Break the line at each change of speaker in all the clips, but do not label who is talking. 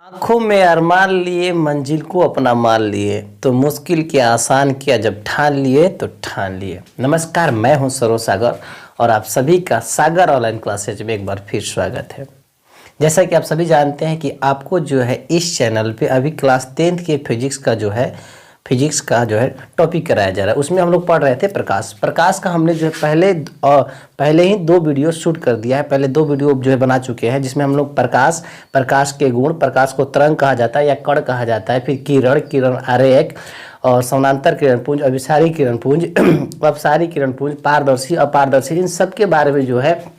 आंखों में अरमान लिए मंजिल को अपना मान लिए तो मुश्किल के आसान किया जब ठान लिए तो ठान लिए। नमस्कार, मैं हूं सरोज सागर और आप सभी का सागर ऑनलाइन क्लासेज में एक बार फिर स्वागत है। जैसा कि आप सभी जानते हैं कि आपको जो है इस चैनल पे अभी क्लास 10th के फिजिक्स का जो है टॉपिक कराया जा रहा है। उसमें हम लोग पढ़ रहे थे प्रकाश का हमने जो है पहले ही 2 वीडियो शूट कर दिया है। पहले 2 वीडियो जो है बना चुके हैं, जिसमें हम लोग प्रकाश के गुण, प्रकाश को तरंग कहा जाता है या कण कहा जाता है, फिर किरण आरेख और समानांतर किरण पुंज, अभिसारी किरण पुंज, अपसारी किरण पुंज, पारदर्शी अपारदर्शी, इन सब के बारे में जो है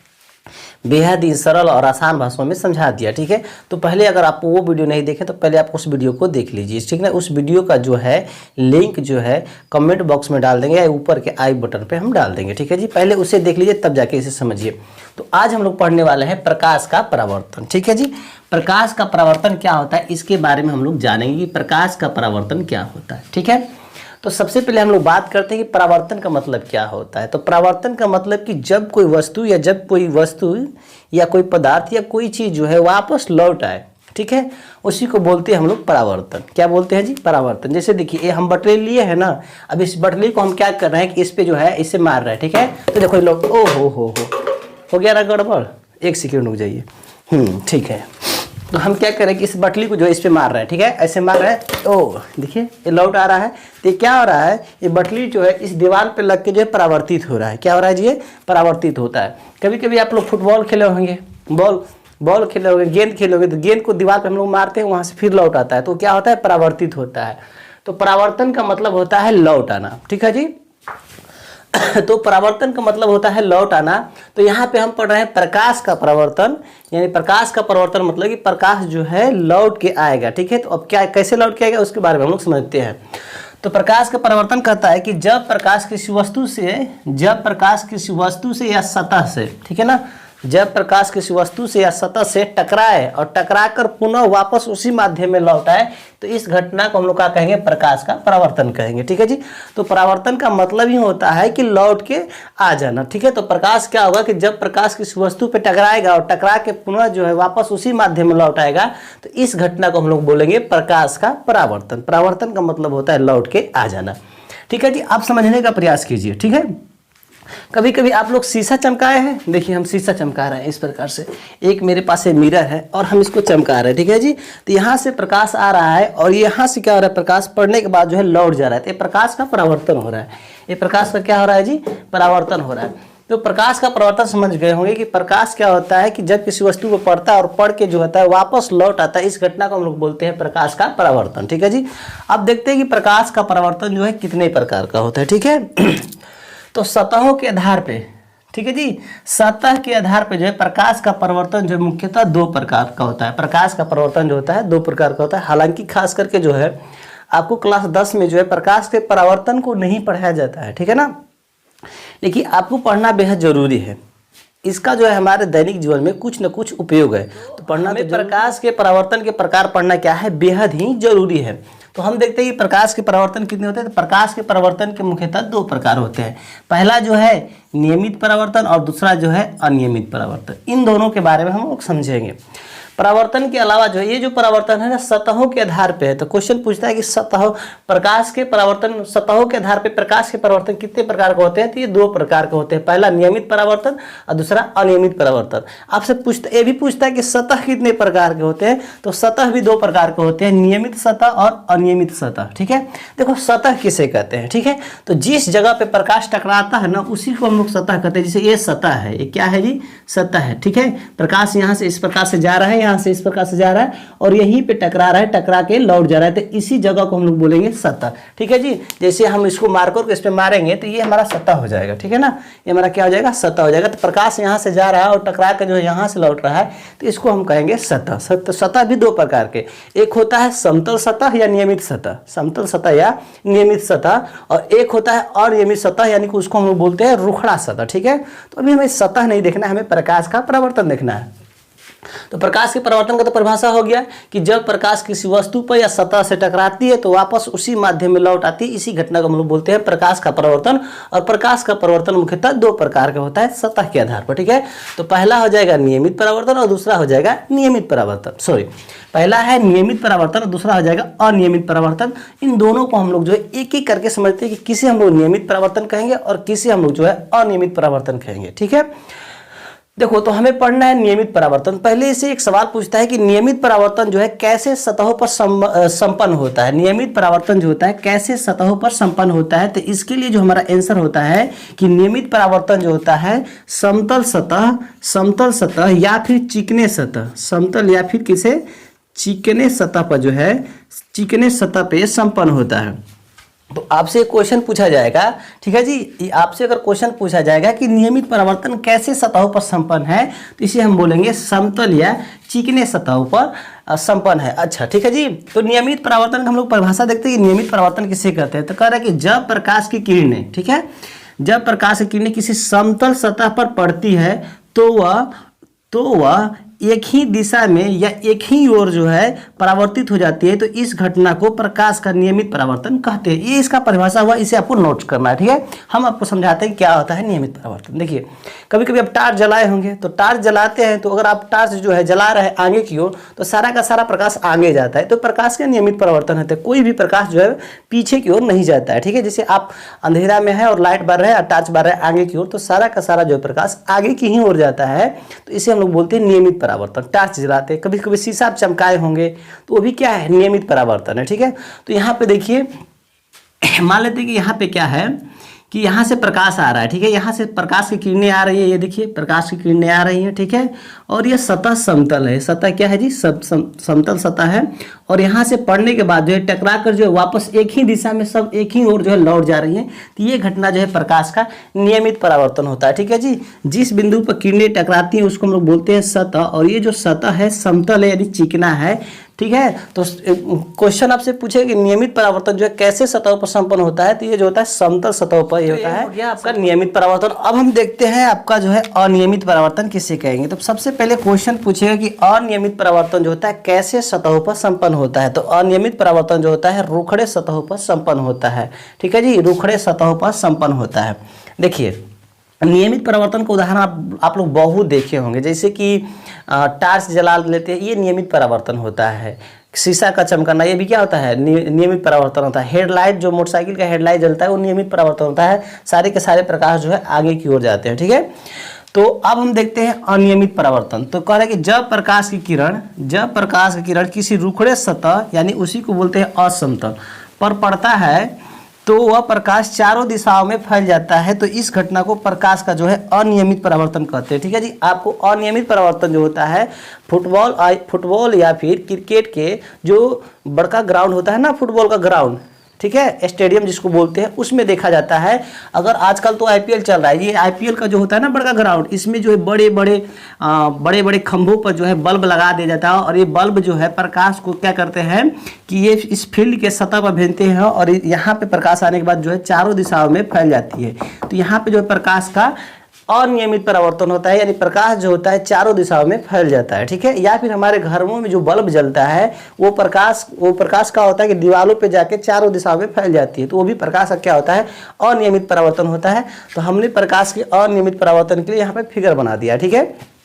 बेहद ही सरल और आसान भाषा में समझा दिया। ठीक है, तो पहले अगर आप वो वीडियो नहीं देखें तो पहले आप उस वीडियो को देख लीजिए। ठीक है, उस वीडियो का जो है लिंक जो है कमेंट बॉक्स में डाल देंगे या ऊपर के आई बटन पे हम डाल देंगे। ठीक है जी, पहले उसे देख लीजिए तब जाके इसे समझिए। तो आज हम लोग पढ़ने वाले हैं प्रकाश का परावर्तन। ठीक है जी, प्रकाश का परावर्तन क्या होता है इसके बारे में हम लोग जानेंगे कि प्रकाश का परावर्तन क्या होता है। ठीक है, तो सबसे पहले हम लोग बात करते हैं कि परावर्तन का मतलब क्या होता है। तो परावर्तन का मतलब कि जब कोई वस्तु या कोई पदार्थ या कोई चीज़ जो है वापस लौट आए, ठीक है, उसी को बोलते हैं हम लोग परावर्तन। क्या बोलते हैं जी? परावर्तन। जैसे देखिए, ये हम बटली लिए है ना, अब इस बटली को हम क्या कर रहे हैं कि इस पे जो है इसे मार रहे हैं। ठीक है, तो देखो लोग हो गया ना गड़बड़, 1 सेकेंड रुक जाइए। ठीक है, तो हम क्या करें कि इस बटली को जो है इस पे मार रहे हैं। ठीक है, ऐसे मार रहे हैं, ओ देखिए ये लौट आ रहा है। तो ये क्या हो रहा है, ये बटली जो है इस दीवार पे लग के जो है परावर्तित हो रहा है। क्या हो रहा है जी? ये परावर्तित होता है। कभी कभी आप लोग फुटबॉल खेले होंगे, बॉल खेले होंगे, गेंद खेले होंगे, तो गेंद को दीवार पे हम लोग मारते हैं, वहाँ से फिर लौट आता है, तो क्या होता है? परावर्तित होता है। तो परावर्तन का मतलब होता है लौट आना। ठीक है जी, तो परावर्तन का मतलब होता है लौट आना। तो यहाँ पे हम पढ़ रहे हैं प्रकाश का परावर्तन, यानी प्रकाश का परावर्तन मतलब कि प्रकाश जो है लौट के आएगा। ठीक है, तो अब क्या कैसे लौट के आएगा उसके बारे में हम लोग समझते हैं। तो प्रकाश का परावर्तन कहता है कि जब प्रकाश किसी वस्तु से या सतह से, ठीक है ना, जब प्रकाश किसी वस्तु से या सतह से टकराए और टकराकर पुनः वापस उसी माध्यम में लौट आए, तो इस घटना को हम लोग क्या कहेंगे? प्रकाश का परावर्तन कहेंगे। ठीक है जी, तो परावर्तन का मतलब ही होता है कि लौट के आ जाना। ठीक है, तो प्रकाश क्या होगा कि जब प्रकाश किसी वस्तु पे टकराएगा और टकरा के पुनः जो है वापस उसी माध्यम में लौट आएगा, तो इस घटना को हम लोग बोलेंगे प्रकाश का परावर्तन। परावर्तन का मतलब होता है लौट के आ जाना। ठीक है जी, आप समझने का प्रयास कीजिए। ठीक है, कभी कभी आप लोग शीशा चमकाए हैं। देखिए, हम शीशा चमका रहे हैं इस प्रकार से। एक मेरे पास मिरर है और हम इसको चमका रहे हैं। ठीक है जी, तो यहाँ से प्रकाश आ रहा है और यहाँ से क्या हो रहा है? प्रकाश पड़ने के बाद जो है लौट जा रहा है, तो ये प्रकाश का परावर्तन हो रहा है। ये प्रकाश का क्या हो रहा है जी? परावर्तन हो रहा है। तो प्रकाश का परावर्तन समझ गए होंगे कि प्रकाश क्या होता है कि जब किसी वस्तु को पढ़ता है और पढ़ के जो होता है वापस लौट आता है, इस घटना को हम लोग बोलते हैं प्रकाश का परावर्तन। ठीक है जी, अब देखते हैं कि प्रकाश का परावर्तन जो है कितने प्रकार का होता है। ठीक है, तो सतहों के आधार पे, ठीक है जी, सतह के आधार पे जो है प्रकाश का परिवर्तन जो है मुख्यतः 2 प्रकार का होता है। प्रकाश का परिवर्तन जो होता है 2 प्रकार का होता है। हालांकि खास करके जो है आपको क्लास 10 में जो है प्रकाश के परावर्तन को नहीं पढ़ाया जाता है। ठीक है ना, लेकिन आपको पढ़ना बेहद जरूरी है। इसका जो है हमारे दैनिक जीवन में कुछ न कुछ उपयोग है, तो पढ़ना तो प्रकाश के परावर्तन के प्रकार पढ़ना क्या है? बेहद ही जरूरी है। तो हम देखते हैं कि प्रकाश के परावर्तन कितने होते हैं। तो प्रकाश के परावर्तन के मुख्यतः 2 प्रकार होते हैं। पहला जो है नियमित परावर्तन और दूसरा जो है अनियमित परावर्तन। इन दोनों के बारे में हम लोग समझेंगे। परावर्तन के अलावा जो है ये जो परावर्तन है ना सतहों के आधार पे है। तो क्वेश्चन पूछता है कि प्रकाश के परावर्तन, सतहों के आधार पे प्रकाश के परावर्तन कितने प्रकार के होते हैं? तो ये 2 प्रकार के होते हैं। पहला नियमित परावर्तन और दूसरा अनियमित परावर्तन। आपसे ये भी पूछता है कि सतह कितने प्रकार के होते हैं? तो सतह भी 2 प्रकार के होते हैं, नियमित सतह और अनियमित सतह। ठीक है, देखो सतह किसे कहते हैं? ठीक है, तो जिस जगह पे प्रकाश टकराता है ना उसी को हम लोग सतह कहते हैं। जैसे ये सतह है, ये क्या है जी? सतह है। ठीक है, प्रकाश यहाँ से इस प्रकार से जा रहा है, यहाँ से इस प्रकार से जा रहा है और यहीं पे टकरा रहा है, टकरा के लौट जा रहा है, तो इसी जगह को हम लोग बोलेंगे सतह। ठीक है जी, जैसे हम इसको मार्कर को इस पे मारेंगे तो ये हमारा सतह हो जाएगा। ठीक है ना, ये हमारा क्या हो जाएगा? सतह हो जाएगा। तो प्रकाश यहाँ से जा रहा है और टकरा के जो है यहाँ से लौट रहा है, तो इसको हम कहेंगे सतह। सतह भी 2 प्रकार के, एक होता है समतल सतह या नियमित सतह, समतल सतह या नियमित सतह, और एक होता है अनियमित सतह, यानी कि उसको हम लोग बोलते हैं रुखड़ा सतह। ठीक है, तो अभी हमें सतह नहीं देखना है, हमें प्रकाश का परावर्तन देखना है। तो प्रकाश के परावर्तन का तो परिभाषा हो गया कि जब प्रकाश किसी वस्तु पर या सतह से टकराती है तो वापस उसी माध्यम में लौट आती है। इसी घटना को हम लोग बोलते हैं प्रकाश का परावर्तन। और प्रकाश का परावर्तन मुख्यतः दो प्रकार का होता है सतह के आधार पर, ठीक है। तो पहला हो जाएगा नियमित परावर्तन और दूसरा हो जाएगा नियमित परावर्तन। सॉरी, पहला है नियमित परावर्तन और दूसरा हो जाएगा अनियमित परावर्तन। इन दोनों को हम लोग जो है एक एक करके समझते हैं कि किसे हम लोग नियमित परावर्तन कहेंगे और किसे हम लोग जो है अनियमित परावर्तन कहेंगे, ठीक है। देखो, तो हमें पढ़ना है नियमित परावर्तन। पहले से एक सवाल पूछता है कि नियमित परावर्तन जो है कैसे सतहों पर संपन्न होता है। नियमित परावर्तन जो होता है कैसे सतहों पर संपन्न होता है, तो इसके लिए जो हमारा आंसर होता है कि नियमित परावर्तन जो होता है समतल सतह या फिर चिकने सतह, समतल या फिर किसे चिकने सतह पर जो है चिकने सतह पे संपन्न होता है। तो आपसे क्वेश्चन पूछा जाएगा, ठीक है जी, आपसे अगर क्वेश्चन पूछा जाएगा कि नियमित परावर्तन कैसे सतहों पर संपन्न है, तो इसे हम बोलेंगे समतल या चिकने सतहों पर संपन्न है। अच्छा, ठीक है जी। तो नियमित परावर्तन का हम लोग परिभाषा देखते हैं कि नियमित परावर्तन किसे कहते हैं। तो कह रहा है कि जब प्रकाश की किरणें, ठीक है, जब प्रकाश की किरणें किसी समतल सतह पर पड़ती है तो वह एक ही दिशा में या एक ही ओर जो है परावर्तित हो जाती है। तो इस घटना को प्रकाश का नियमित परावर्तन कहते हैं। ये इसका परिभाषा हुआ, इसे आपको नोट करना है, ठीक है। हम आपको समझाते हैं क्या होता है नियमित परावर्तन। देखिए, कभी कभी आप टार्च जलाए होंगे, तो टार्च जलाते हैं तो अगर आप टार्च जो है जला रहे हैं आगे की ओर, तो सारा का सारा प्रकाश आगे जाता है। तो प्रकाश का नियमित परावर्तन होता है। कोई भी प्रकाश जो है पीछे की ओर नहीं जाता है, ठीक है। जैसे आप अंधेरा में है और लाइट बर रहा है और टार्च बर रहा है आगे की ओर, तो सारा का सारा जो प्रकाश आगे की ही ओर जाता है। तो इसे हम लोग बोलते हैं नियमित परावर्तन। टार्च जलाते, कभी कभी शीशा चमकाए होंगे, तो वो भी क्या है, नियमित परावर्तन है, ठीक है। तो यहाँ पे देखिए, मान लेते हैं कि यहाँ पे क्या है कि यहाँ से प्रकाश आ रहा है, ठीक है। यहाँ से प्रकाश की किरणें आ रही है, ये देखिए प्रकाश की किरणें आ रही हैं, ठीक है। और ये सतह समतल है। सतह क्या है जी, समतल सतह है। और यहाँ से पड़ने के बाद जो है टकरा कर जो है वापस एक ही दिशा में सब एक ही ओर जो है लौट जा रही हैं। तो ये घटना जो है प्रकाश का नियमित परावर्तन होता है, ठीक है जी। जिस बिंदु पर किरणें टकराती हैं उसको हम लोग बोलते हैं सतह, और ये जो सतह है समतल है यानी चिकना है, ठीक है। तो क्वेश्चन आपसे पूछे कि नियमित परावर्तन जो है कैसे सतहों पर संपन्न होता है, तो ये जो होता है समतल सतहों पर ये होता है। यह आपका नियमित परावर्तन। अब हम देखते हैं आपका जो है अनियमित परावर्तन किसे कहेंगे। तो सबसे पहले क्वेश्चन पूछेगा कि अनियमित परावर्तन जो होता है कैसे सतहों पर संपन्न होता है। तो अनियमित परावर्तन जो होता है रुखड़े सतहों पर संपन्न होता है, ठीक है जी, रुखड़े सतहों पर संपन्न होता है। देखिए, नियमित परावर्तन का उदाहरण आप लोग बहुत देखे होंगे, जैसे कि टार्च जला लेते हैं, ये नियमित परावर्तन होता है। शीशा का चमकना, ये भी क्या होता है, नियमित परावर्तन होता है। हेडलाइट, जो मोटरसाइकिल का हेडलाइट जलता है, वो नियमित परावर्तन होता है। सारे के सारे प्रकाश जो है आगे की ओर जाते हैं, ठीक है। तो अब हम देखते हैं अनियमित परावर्तन। तो कह रहे हैं कि जब प्रकाश की किरण किसी रुखड़े सतह यानी उसी को बोलते हैं असमतल पर पड़ता है तो वह प्रकाश चारों दिशाओं में फैल जाता है। तो इस घटना को प्रकाश का जो है अनियमित परावर्तन कहते हैं, ठीक है जी। आपको अनियमित परावर्तन जो होता है फुटबॉल या फिर क्रिकेट के जो बड़का ग्राउंड होता है ना, फुटबॉल का ग्राउंड, ठीक है, स्टेडियम जिसको बोलते हैं, उसमें देखा जाता है। अगर आजकल तो आईपीएल चल रहा है, ये आईपीएल का जो होता है ना बड़का ग्राउंड, इसमें जो है बड़े बड़े खंभों पर जो है बल्ब लगा दिया जाता है। और ये बल्ब जो है प्रकाश को क्या करते हैं कि ये इस फील्ड के सतह पर भेजते हैं और यहाँ पे प्रकाश आने के बाद जो है चारों दिशाओं में फैल जाती है। तो यहाँ पे जो है प्रकाश का अनियमित परावर्तन होता है, यानी प्रकाश जो होता है चारों दिशाओं में फैल जाता है, ठीक है। या फिर हमारे घरों में जो बल्ब जलता है वो प्रकाश का होता है कि दीवारों पे जाके चारों दिशाओं में फैल जाती है। तो वो भी प्रकाश का क्या होता है, अनियमित परावर्तन होता है। तो हमने प्रकाश के अनियमित परावर्तन के लिए यहाँ पे फिगर बना दिया, ठीक है।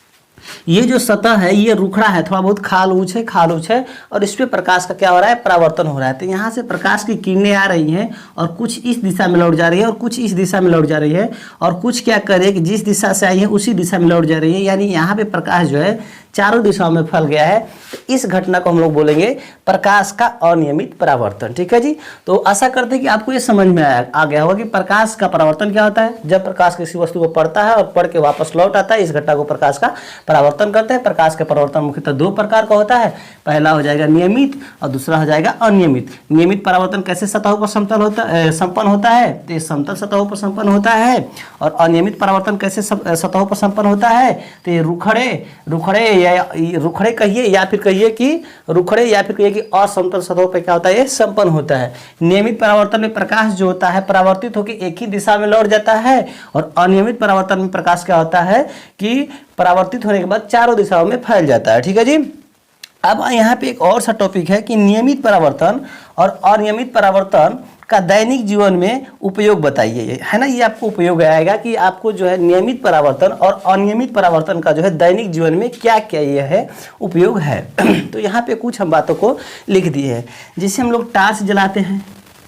ये जो सतह है ये रुखड़ा है, थोड़ा बहुत खाल ऊंच है और इस पे प्रकाश का क्या हो रहा है, परावर्तन हो रहा है। तो यहाँ से प्रकाश की किरणें आ रही हैं और कुछ इस दिशा में लौट जा रही है और कुछ इस दिशा में लौट जा रही है और कुछ क्या करे कि जिस दिशा से आई है उसी दिशा में लौट जा रही है। यानी यहाँ पे प्रकाश जो है चारों दिशाओं में फैल गया है। तो इस घटना को हम लोग बोलेंगे प्रकाश का अनियमित परावर्तन, ठीक है जी। तो आशा करते हैं कि आपको ये समझ में आ गया होगा कि प्रकाश का परावर्तन क्या होता है। जब प्रकाश किसी वस्तु को पड़ता है और पढ़ के वापस लौट आता है, इस घटना को प्रकाश का परावर्तन करते हैं। प्रकाश का परावर्तन मुख्यतः दो प्रकार का होता है, पहला हो जाएगा नियमित और दूसरा हो जाएगा अनियमित। नियमित परावर्तन कैसे सतहों पर संपन्न होता है, तो समतल सतहों पर संपन्न होता है। और अनियमित परावर्तन कैसे सतहों पर संपन्न होता है, तो ये रुखड़े रुखड़े कहिए या फिर कहिए कि असमतल सतहों पे क्या होता है, ये संपन्न होता है। नियमित परावर्तन में प्रकाश जो होता है परावर्तित होकर एक ही दिशा में लौट जाता है, और अनियमित परावर्तन में प्रकाश क्या होता है कि परावर्तित होने के बाद चारों दिशाओं में फैल जाता है। ठीक है जी। अब यहाँ पे एक और सा टॉपिक है कि नियमित परावर्तन और अनियमित परावर्तन का दैनिक जीवन में उपयोग बताइए, है ना। ये आपको उपयोग आएगा कि आपको जो है नियमित परावर्तन और अनियमित परावर्तन का जो है दैनिक जीवन में क्या क्या ये है उपयोग है। तो यहाँ पे कुछ हम बातों को लिख दिए हैं। जैसे हम लोग टार्च जलाते हैं,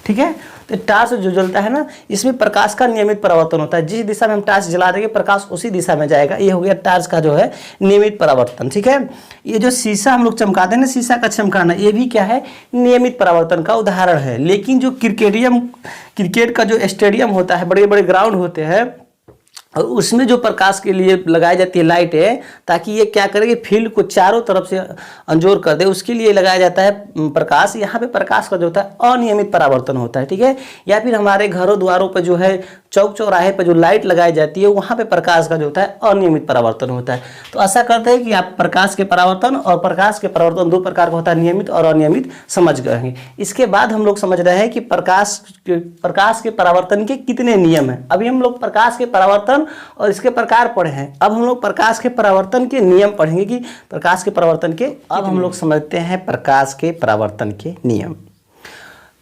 ठीक है, तो टार्च जो जलता है ना, इसमें प्रकाश का नियमित परावर्तन होता है। जिस दिशा में हम टार्च जला देंगे प्रकाश उसी दिशा में जाएगा। ये हो गया टार्च का जो है नियमित परावर्तन। ठीक है। ये जो शीशा हम लोग चमकाते हैं ना, शीशा का चमकाना, ये भी क्या है, नियमित परावर्तन का उदाहरण है। लेकिन जो क्रिकेट का जो स्टेडियम होता है, बड़े बड़े ग्राउंड होते हैं, और उसमें जो प्रकाश के लिए लगाई जाती है लाइटें, ताकि ये क्या करेगी, फील्ड को चारों तरफ से अंजोर कर दे, उसके लिए लगाया जाता है प्रकाश। यहाँ पे प्रकाश का जो होता है अनियमित परावर्तन होता है। ठीक है। या फिर हमारे घरों द्वारों पर जो है, चौक चौराहे पर जो लाइट लगाई जाती है, वहाँ पे प्रकाश का जो होता है अनियमित परावर्तन होता है। तो आशा करते हैं कि आप प्रकाश के परावर्तन और प्रकाश के परावर्तन दो प्रकार का होता है, नियमित और अनियमित, समझ गए हैं। इसके बाद हम लोग समझ रहे हैं कि प्रकाश के परावर्तन के कितने नियम हैं। अभी हम लोग प्रकाश के परावर्तन और इसके प्रकार पढ़े हैं। अब हम लोग प्रकाश के परावर्तन के नियम पढ़ेंगे कि प्रकाश के परावर्तन के, अब हम लोग समझते हैं प्रकाश के परावर्तन के नियम।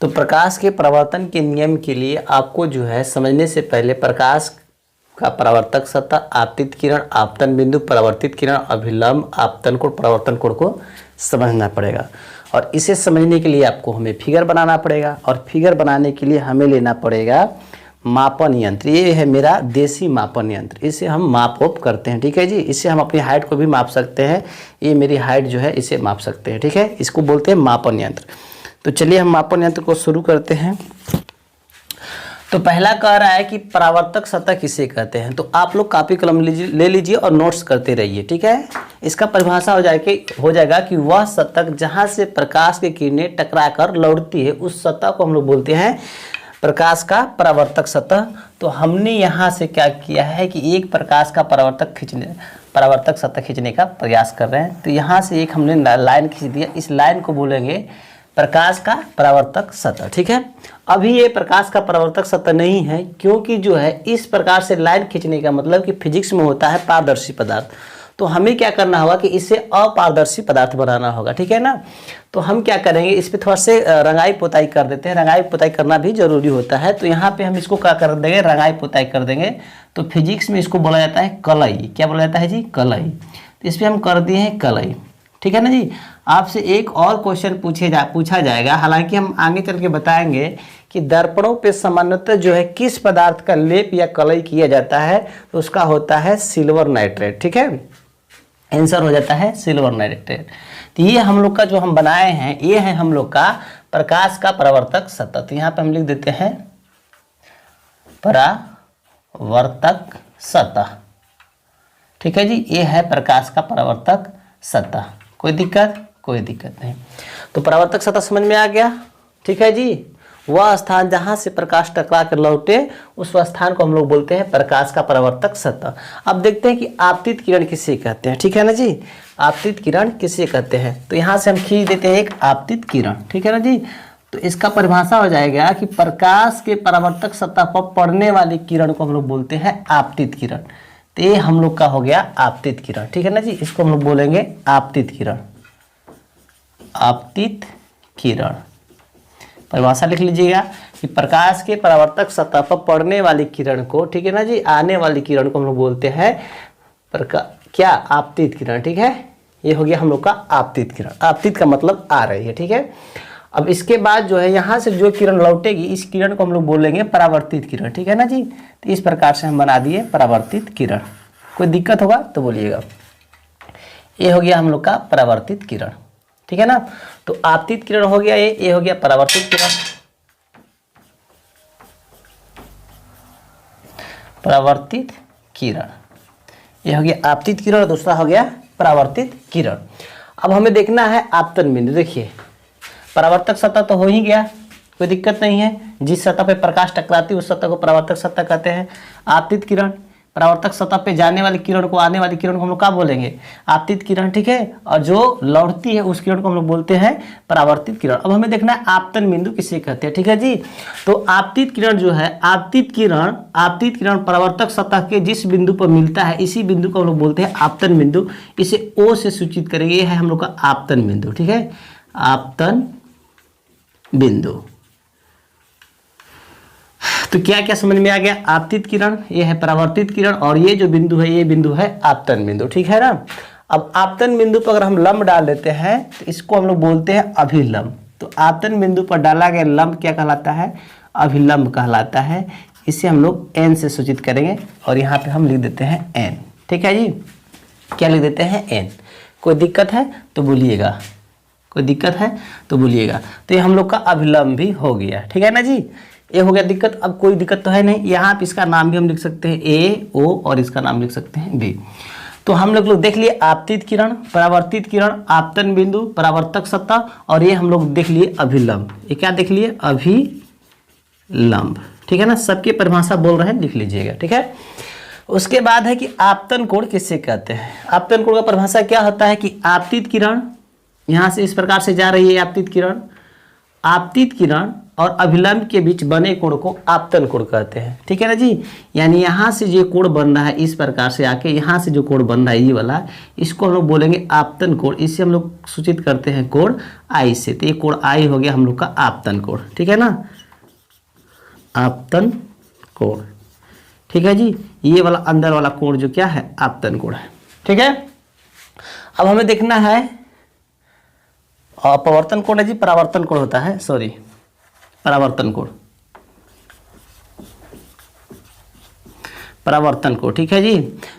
तो प्रकाश के परावर्तन के नियम के लिए आपको जो है समझने से पहले प्रकाश का परावर्तक सतह, आपतित किरण, आपतन बिंदु, परावर्तित किरण, अभिलंब, आपतन कोण, परावर्तन कोण को समझना पड़ेगा। और इसे समझने के लिए आपको हमें फिगर बनाना पड़ेगा, और फिगर बनाने के लिए हमें लेना पड़ेगा मापन यंत्र। ये है मेरा देसी मापन यंत्र, इसे हम माप ओप करते हैं। ठीक है जी। इससे हम अपनी हाइट को भी माप सकते हैं। ये मेरी हाइट जो है, इसे माप सकते हैं। ठीक है। इसको बोलते हैं मापन यंत्र। तो चलिए हम मापन यंत्र को शुरू करते हैं। तो पहला कह रहा है कि परावर्तक सतह किसे कहते हैं। तो आप लोग कॉपी कलम ले लीजिए और नोट्स करते रहिए। ठीक है। इसका परिभाषा हो जाएगा कि वह सतह जहाँ से प्रकाश की किरणें टकराकर लौटती है, उस सतह को हम लोग बोलते हैं प्रकाश का परावर्तक सतह। तो हमने यहाँ से क्या किया है कि एक प्रकाश का परावर्तक सतह खींचने का प्रयास कर रहे हैं। तो यहाँ से एक हमने लाइन खींच दिया, इस लाइन को बोलेंगे प्रकाश का परावर्तक सतह। ठीक है। अभी ये प्रकाश का परावर्तक सतह नहीं है, क्योंकि जो है इस प्रकार से लाइन खींचने का मतलब कि फिजिक्स में होता है पारदर्शी पदार्थ। तो हमें क्या करना होगा कि इसे अपारदर्शी पदार्थ बनाना होगा। ठीक है ना। तो हम क्या करेंगे, इस पर थोड़ा से रंगाई पोताई कर देते हैं। रंगाई पोताई करना भी जरूरी होता है। तो यहाँ पे हम इसको क्या कर देंगे, रंगाई पोताई कर देंगे। तो फिजिक्स में इसको बोला जाता है कलई। क्या बोला जाता है जी, कलई। तो इस पर हम कर दिए हैं कलई। ठीक है ना जी। आपसे एक और क्वेश्चन पूछा जाएगा, हालांकि हम आगे चल के बताएंगे कि दर्पणों पे सामान्यतः जो है किस पदार्थ का लेप या कलई किया जाता है, तो उसका होता है सिल्वर नाइट्रेट। ठीक है। आंसर हो जाता है सिल्वर नाइट्रेट। तो ये हम लोग का जो हम बनाए हैं, ये है हम लोग का प्रकाश का परावर्तक सतह। तो यहाँ पे हम लिख देते हैं परावर्तक सतह। ठीक है जी। ये है प्रकाश का परावर्तक सतह। कोई दिक्कत नहीं। तो परावर्तक सतह समझ में आ गया। ठीक है जी। वह स्थान जहाँ से प्रकाश टकरा कर लौटे, उस स्थान को हम लोग बोलते हैं प्रकाश का परावर्तक सतह। अब देखते हैं कि आपतित किरण किसे कहते हैं। ठीक है ना जी। आपतित किरण किसे कहते हैं। तो यहाँ से हम खींच देते हैं एक आपतित किरण। ठीक है ना जी। तो इसका परिभाषा हो जाएगा कि प्रकाश के परावर्तक सतह पर पड़ने वाली किरण को हम लोग बोलते हैं आपतित किरण। तो ये हम लोग का हो गया आपतित किरण। ठीक है ना जी। इसको हम लोग बोलेंगे आपतित किरण। आपतित किरण परिभाषा लिख लीजिएगा कि प्रकाश के परावर्तक सतह पर पड़ने वाली किरण को, ठीक है ना जी, आने वाली किरण को हम लोग बोलते हैं क्या, आपतित किरण। ठीक है। ये हो गया हम लोग का आपतित किरण। आपतित का मतलब आ रही है। ठीक है। अब इसके बाद जो है यहाँ से जो किरण लौटेगी, इस किरण को हम लोग बोलेंगे परावर्तित किरण। ठीक है ना जी। तो इस प्रकार से हम बना दिए परावर्तित किरण। कोई दिक्कत होगा तो बोलिएगा। ये हो गया हम लोग का परावर्तित किरण। ठीक है ना। तो आपतित किरण हो गया, ये हो गया परावर्तित किरण। परावर्तित किरण ये हो गया आपतित किरण, दूसरा हो गया परावर्तित किरण। अब हमें देखना है आपतन बिंदु। देखिए परावर्तक सतह तो हो ही गया, कोई दिक्कत नहीं है। जिस सतह पे प्रकाश टकराती है उस सतह को परावर्तक सतह कहते हैं। आपतित किरण, परावर्तक सतह पे जाने वाली किरण को, आने वाली किरण को हम लोग क्या बोलेंगे? आपतित किरण, ठीक है। और जो लौटती है उस किरण को हम लोग बोलते हैं परावर्तित किरण। अब हमें देखना है आपतन बिंदु किसे कहते हैं, ठीक है जी। तो आपतित किरण जो है, आपतित किरण परावर्तक सतह के जिस बिंदु पर मिलता है, इसी बिंदु को हम लोग बोलते हैं आपतन बिंदु। इसे ओ से सूचित करेंगे, ये है हम लोग का आपतन बिंदु, ठीक है, आपतन बिंदु। तो क्या क्या समझ में आ गया? आपतित किरण, ये है परावर्तित किरण, और ये जो बिंदु है ये बिंदु है आपतन बिंदु, ठीक है ना। अब आपतन बिंदु पर अगर हम लंब डाल देते हैं तो इसको हम लोग बोलते हैं अभिलंब। तो आपतन बिंदु पर डाला गया लंब क्या कहलाता है? अभिलंब कहलाता है। इसे हम लोग एन से सूचित करेंगे और यहाँ पे हम लिख देते हैं एन, ठीक है जी। क्या लिख देते हैं? एन। कोई दिक्कत है तो बोलिएगा, कोई दिक्कत है तो बोलिएगा। तो ये हम लोग का अभिलंब भी हो गया, ठीक है ना जी। ये हो गया दिक्कत। अब कोई दिक्कत तो है नहीं, यहाँ पे इसका नाम भी हम लिख सकते हैं ए, ओ, और इसका नाम लिख सकते हैं बी। तो हम लोग देख लिए आपतित किरण, परावर्तित किरण, आपतन बिंदु, परावर्तक सतह, और ये हम लोग देख लिए अभिलंब। ये क्या देख लिए? अभिलंब, ठीक है ना। सबकी परिभाषा बोल रहे हैं, लिख लीजिएगा, ठीक है। उसके बाद है कि आपतन कोण किससे कहते हैं? आपतन कोण का परिभाषा क्या होता है कि आपतित किरण यहाँ से इस प्रकार से जा रही है, आपतित किरण और अभिलंब के बीच बने कोण को आपतन कोण कहते हैं, ठीक है ना जी। यानी यहाँ से जो कोण बन रहा है इस प्रकार से आके यहाँ से जो कोण बन रहा है ये वाला, इसको हम लोग बोलेंगे आपतन कोण। इससे हम लोग सूचित करते हैं कोण आई से। तो ये कोण आई हो गया हम लोग का आपतन कोण, ठीक है ना, आपतन कोण, ठीक है जी। ये वाला अंदर वाला कोण जो क्या है? आपतन कोण है, ठीक है। अब हमें देखना है अपवर्तन कोण है जी, परावर्तन कोण होता है, सॉरी, परावर्तन कोण, परावर्तन कोण, ठीक है जी।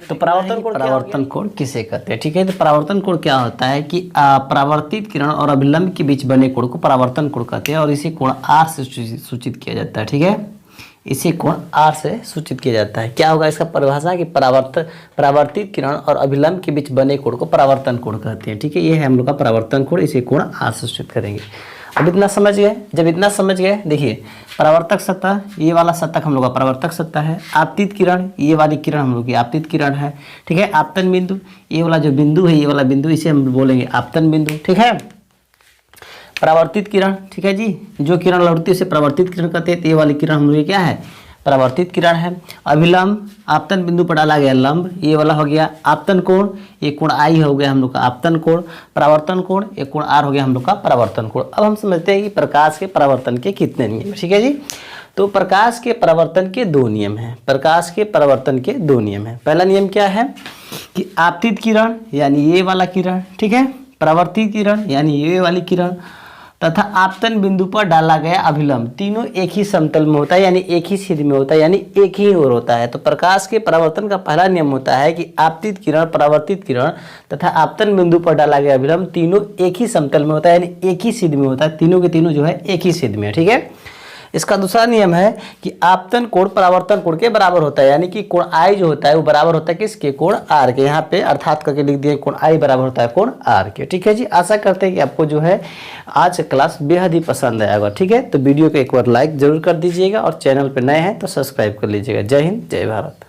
तो परावर्तन कोण किसे कहते हैं, ठीक है। तो परावर्तन कोण क्या होता है कि परावर्तित किरण और अभिलंब के बीच बने कोण को परावर्तन कोण कहते हैं, और इसे कोण आर से सूचित किया जाता है, ठीक है। इसे कोण आर से सूचित किया जाता है। क्या होगा इसका परिभाषा? कि परावर्तित किरण और अभिलंब के बीच बने कोण को परावर्तन कोण कहते हैं, ठीक है। ये है हम लोग का परावर्तन कोण, इसे कोण आर से सूचित करेंगे। अब इतना समझ गए? जब इतना समझ गए, देखिए परावर्तक सतह, ये वाला सतह हम लोग का परावर्तक सतह है। आपतित किरण, ये वाली किरण हम लोग की आपतित किरण है, ठीक है। आपतन बिंदु, ये वाला जो बिंदु है, ये वाला बिंदु, इसे हम बोलेंगे आपतन बिंदु, ठीक है। परावर्तित किरण, ठीक है जी, जो किरण लौटती है उसे परावर्तित किरण कहते हैं। तो ये वाली किरण हम लोग क्या है? परावर्तित किरण है। अभिलंब, आपतन बिंदु पर डाला गया लंब, ये वाला हो गया आपतन कोण, ये कोण आई हो गया हम लोग का आपतन कोण। परावर्तन कोण, ये कोण आर हो गया हम लोग का परावर्तन कोण। अब हम समझते हैं कि प्रकाश के परावर्तन के कितने नियम, ठीक है जी। तो प्रकाश के परावर्तन के दो नियम हैं, प्रकाश के परावर्तन के दो नियम हैं। पहला नियम क्या है कि आपतित किरण यानी ये वाला किरण, ठीक है, परावर्तित किरण यानी ये वाली किरण, तथा आपतन बिंदु पर डाला गया अभिलंब, तीनों एक ही समतल में होता है, यानी एक ही सीध में होता है, यानी एक ही ओर होता है। तो प्रकाश के परावर्तन का पहला नियम होता है कि आपतित किरण, परावर्तित किरण तथा आपतन बिंदु पर डाला गया अभिलंब तीनों एक ही समतल में होता है, यानी एक ही सीध में होता है। तीनों के तीनों जो है एक ही सीध में है, ठीक है। इसका दूसरा नियम है कि आपतन कोण परावर्तन कोण के बराबर होता है, यानी कि कोण आई जो होता है वो बराबर होता है किसके? कोण आर के। यहाँ पे अर्थात करके लिख दिए कोण आई बराबर होता है कोण आर के, ठीक है जी। आशा करते हैं कि आपको जो है आज का क्लास बेहद ही पसंद आया होगा, ठीक है। तो वीडियो को एक बार लाइक जरूर कर दीजिएगा और चैनल पर नए हैं तो सब्सक्राइब कर लीजिएगा। जय हिंद, जय भारत।